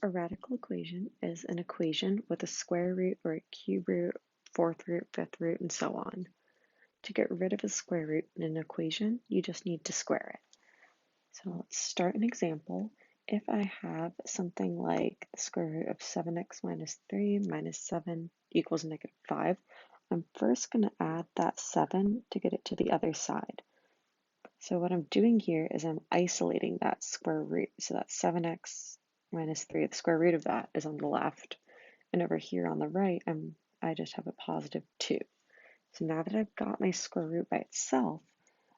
A radical equation is an equation with a square root or a cube root, fourth root, fifth root, and so on. To get rid of a square root in an equation, you just need to square it. So let's start an example. If I have something like the square root of 7x minus 3 minus 7 equals negative 5, I'm first going to add that 7 to get it to the other side. So what I'm doing here is I'm isolating that square root. So that's 7x minus 3, the square root of that is on the left. And over here on the right, I just have a positive 2. So now that I've got my square root by itself,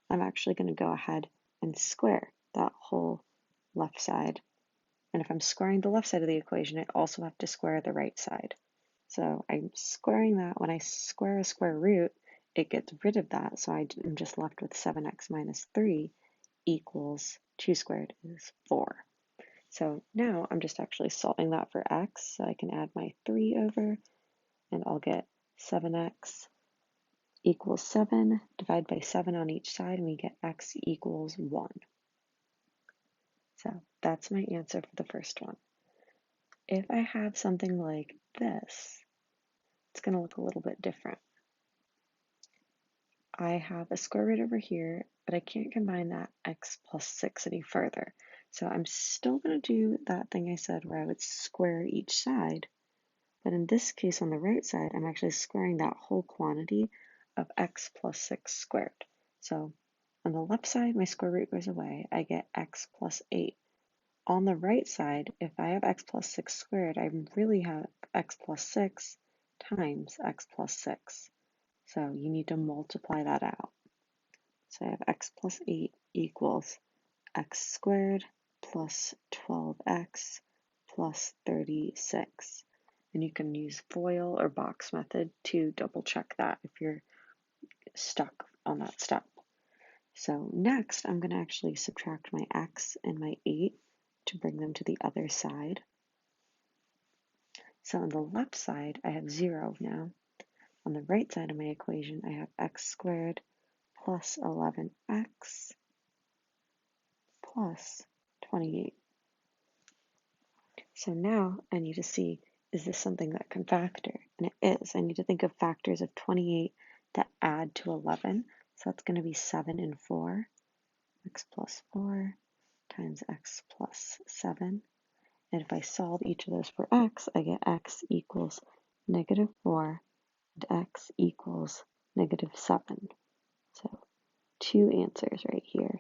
I'm actually going to go ahead and square that whole left side. And if I'm squaring the left side of the equation, I also have to square the right side. So I'm squaring that. When I square a square root, it gets rid of that. So I'm just left with 7x minus 3 equals 2 squared is 4. So now I'm just actually solving that for x. So I can add my 3 over, and I'll get 7x equals 7, divide by 7 on each side, and we get x equals 1. So that's my answer for the first one. If I have something like this, it's going to look a little bit different. I have a square root over here, but I can't combine that x plus 6 any further. So I'm still going to do that thing I said where I would square each side, but in this case on the right side, I'm actually squaring that whole quantity of x plus 6 squared. So on the left side, my square root goes away. I get x plus 8. On the right side, if I have x plus 6 squared, I really have x plus 6 times x plus 6. So you need to multiply that out. So I have x plus 8 equals x squared plus 12x plus 36. And you can use FOIL or box method to double check that if you're stuck on that step. So next, I'm going to actually subtract my x and my 8 to bring them to the other side. So on the left side, I have 0 now. On the right side of my equation, I have x squared plus 11x plus 28. So now I need to see, is this something that can factor? And it is. I need to think of factors of 28 that add to 11. So that's going to be 7 and 4. X plus 4 times x plus 7. And if I solve each of those for x, I get x equals negative 4 and x equals negative 7. So 2 answers right here.